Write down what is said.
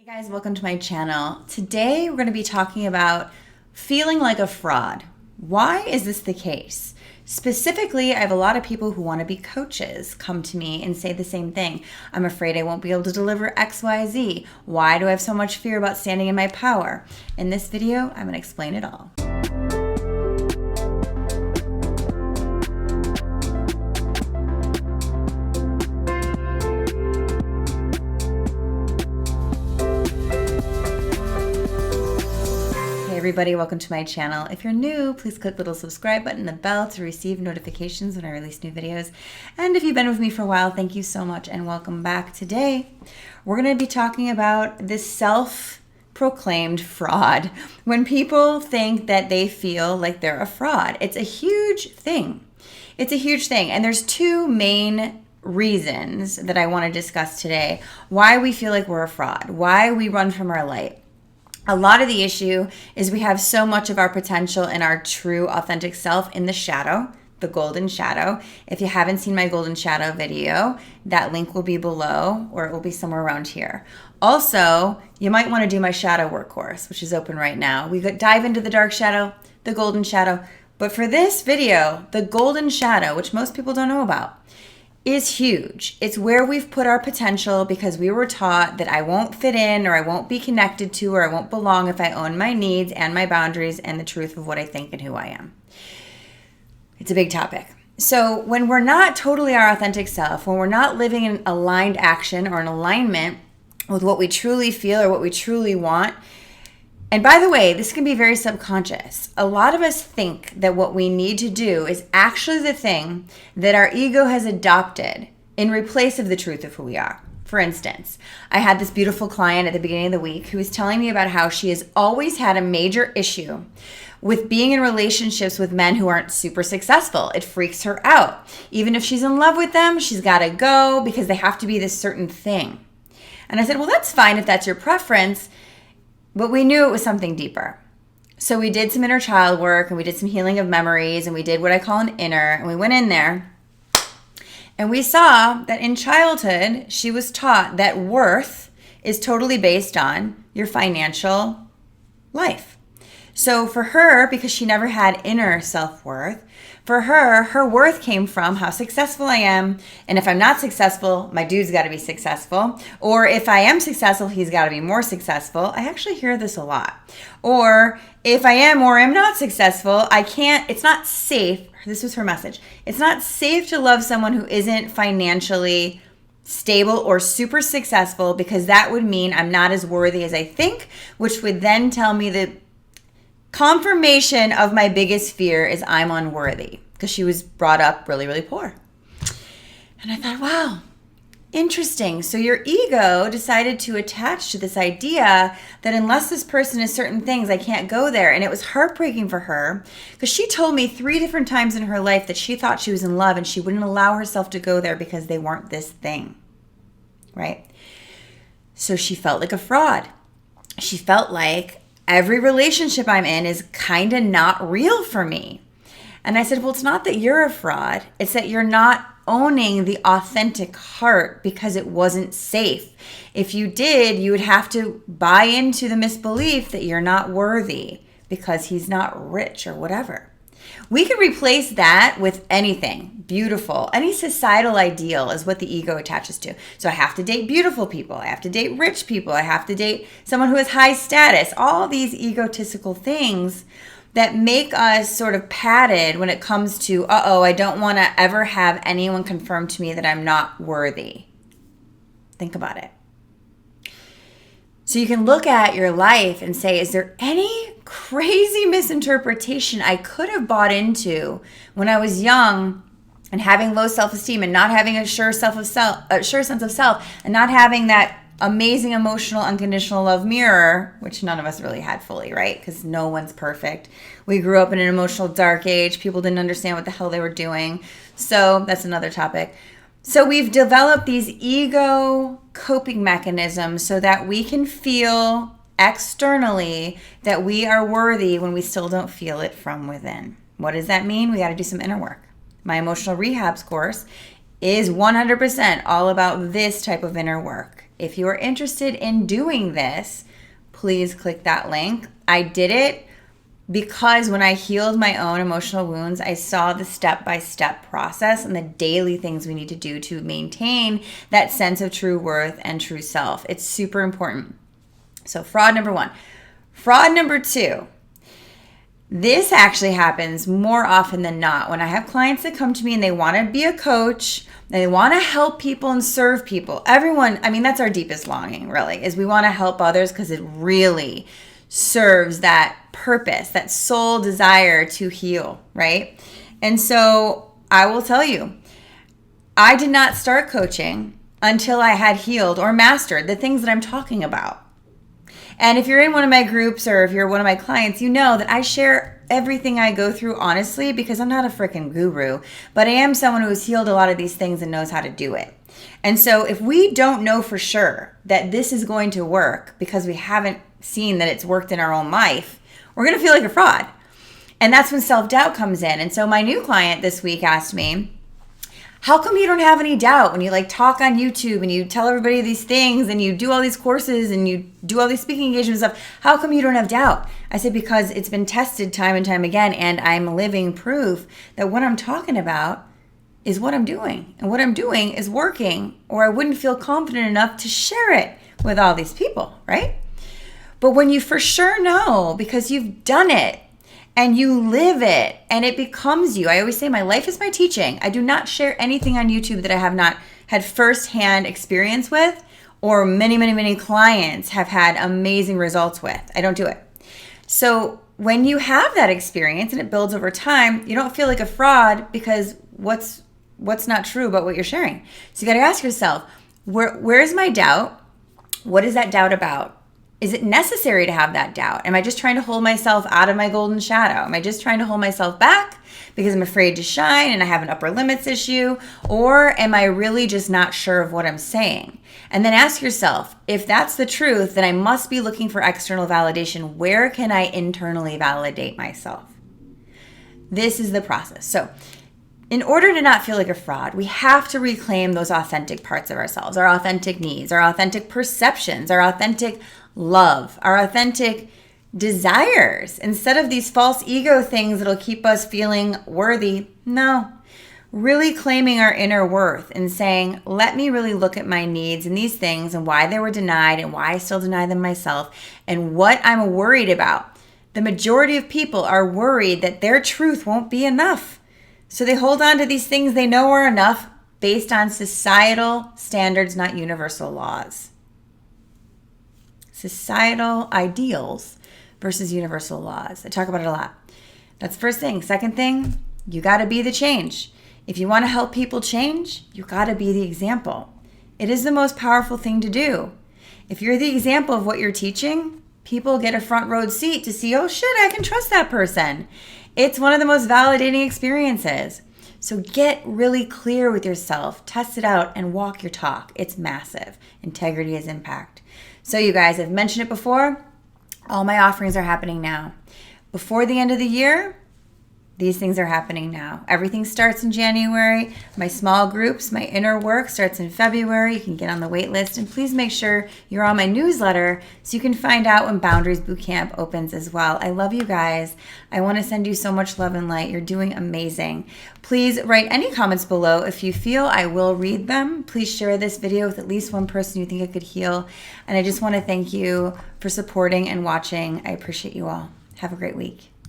Hey guys, welcome to my channel. Today we're going to be talking about feeling like a fraud. Why is this the case? Specifically, I have a lot of people who want to be coaches come to me and say the same thing. I'm afraid I won't be able to deliver XYZ. Why do I have so much fear about standing in my power? In this video, I'm going to explain it all. Everybody, welcome to my channel. If you're new, please click the little subscribe button and the bell to receive notifications when I release new videos. And if you've been with me for a while, thank you so much and welcome back. Today, we're going to be talking about this self-proclaimed fraud. When people think that they feel like they're a fraud, it's a huge thing. It's a huge thing. And there's two main reasons that I want to discuss today. Why we feel like we're a fraud, why we run from our light. A lot of the issue is we have so much of our potential and our true authentic self in the shadow, the golden shadow. If you haven't seen my golden shadow video, that link will be below or it will be somewhere around here. Also, you might want to do my shadow work course, which is open right now. We could dive into the dark shadow, the golden shadow. But for this video, the golden shadow, which most people don't know about, is huge. It's where we've put our potential because we were taught that I won't fit in or I won't be connected to or I won't belong if I own my needs and my boundaries and the truth of what I think and who I am. It's a big topic. So when we're not totally our authentic self, when we're not living in aligned action or in alignment with what we truly feel or what we truly want, and by the way, this can be very subconscious. A lot of us think that what we need to do is actually the thing that our ego has adopted in replace of the truth of who we are. For instance, I had this beautiful client at the beginning of the week who was telling me about how she has always had a major issue with being in relationships with men who aren't super successful. It freaks her out. Even if she's in love with them, she's got to go because they have to be this certain thing. And I said, well, that's fine if that's your preference. But we knew it was something deeper. So we did some inner child work and we did some healing of memories and we did what I call an inner, and we went in there and we saw that in childhood, she was taught that worth is totally based on your financial life. So for her, because she never had inner self-worth, for her, her worth came from how successful I am. And if I'm not successful, my dude's got to be successful. Or if I am successful, he's got to be more successful. I actually hear this a lot. Or if I am or am not successful, it's not safe. This was her message. It's not safe to love someone who isn't financially stable or super successful because that would mean I'm not as worthy as I think, which would then tell me the confirmation of my biggest fear is I'm unworthy because she was brought up really, really poor. And I thought, wow, interesting. So your ego decided to attach to this idea that unless this person is certain things, I can't go there. And it was heartbreaking for her because she told me 3 different times in her life that she thought she was in love and she wouldn't allow herself to go there because they weren't this thing, right? So she felt like a fraud. She felt like every relationship I'm in is kind of not real for me. And I said, well, it's not that you're a fraud. It's that you're not owning the authentic heart because it wasn't safe. If you did, you would have to buy into the misbelief that you're not worthy because he's not rich or whatever. We can replace that with anything beautiful. Any societal ideal is what the ego attaches to. So I have to date beautiful people. I have to date rich people. I have to date someone who has high status. All these egotistical things that make us sort of padded when it comes to, I don't want to ever have anyone confirm to me that I'm not worthy. Think about it. So you can look at your life and say, is there any crazy misinterpretation I could have bought into when I was young and having low self-esteem and not having a sure sense of self and not having that amazing emotional unconditional love mirror, which none of us really had fully, right? Because no one's perfect. We grew up in an emotional dark age. People didn't understand what the hell they were doing. So that's another topic. So we've developed these ego coping mechanisms so that we can feel externally that we are worthy when we still don't feel it from within. What does that mean? We got to do some inner work. My emotional rehabs course is 100% all about this type of inner work. If you are interested in doing this, please click that link. I did it because when I healed my own emotional wounds, I saw the step-by-step process and the daily things we need to do to maintain that sense of true worth and true self. It's super important. So fraud number 1. Fraud number 2. This actually happens more often than not when I have clients that come to me and they want to be a coach, and they want to help people and serve people. Everyone, I mean, that's our deepest longing, really, is we want to help others because it really serves that purpose, that soul desire to heal, right? And so I will tell you, I did not start coaching until I had healed or mastered the things that I'm talking about. And if you're in one of my groups or if you're one of my clients, you know that I share everything I go through honestly because I'm not a freaking guru, but I am someone who has healed a lot of these things and knows how to do it. And so if we don't know for sure that this is going to work because we haven't seen that it's worked in our own life, we're going to feel like a fraud. And that's when self-doubt comes in. And so my new client this week asked me, how come you don't have any doubt when you talk on YouTube and you tell everybody these things and you do all these courses and you do all these speaking engagements and stuff? How come you don't have doubt? I said, because it's been tested time and time again, and I'm living proof that what I'm talking about is what I'm doing. And what I'm doing is working, or I wouldn't feel confident enough to share it with all these people, right? But when you for sure know because you've done it, and you live it, and it becomes you. I always say my life is my teaching. I do not share anything on YouTube that I have not had firsthand experience with, or many, many, many clients have had amazing results with. I don't do it. So when you have that experience and it builds over time, you don't feel like a fraud because what's not true about what you're sharing. So you got to ask yourself, where's my doubt? What is that doubt about? Is it necessary to have that doubt? Am I just trying to hold myself out of my golden shadow? Am I just trying to hold myself back because I'm afraid to shine and I have an upper limits issue? Or am I really just not sure of what I'm saying? And then ask yourself, if that's the truth, then I must be looking for external validation. Where can I internally validate myself? This is the process. So in order to not feel like a fraud, we have to reclaim those authentic parts of ourselves, our authentic needs, our authentic perceptions, our authentic love, our authentic desires, instead of these false ego things that'll keep us feeling worthy. No, really claiming our inner worth and saying, let me really look at my needs and these things and why they were denied and why I still deny them myself and what I'm worried about. The majority of people are worried that their truth won't be enough. So they hold on to these things they know are enough based on societal standards, not universal laws. Societal ideals versus universal laws. I talk about it a lot. That's the first thing. Second thing, you got to be the change. If you want to help people change, you got to be the example. It is the most powerful thing to do. If you're the example of what you're teaching, people get a front row seat to see, oh shit, I can trust that person. It's one of the most validating experiences. So get really clear with yourself, test it out, and walk your talk. It's massive. Integrity is impact. So you guys, I've mentioned it before, all my offerings are happening now. Before the end of the year, these things are happening now. Everything starts in January. My small groups, my inner work starts in February. You can get on the wait list. And please make sure you're on my newsletter so you can find out when Boundaries Bootcamp opens as well. I love you guys. I want to send you so much love and light. You're doing amazing. Please write any comments below. If you feel I will read them, please share this video with at least one person you think it could heal. And I just want to thank you for supporting and watching. I appreciate you all. Have a great week.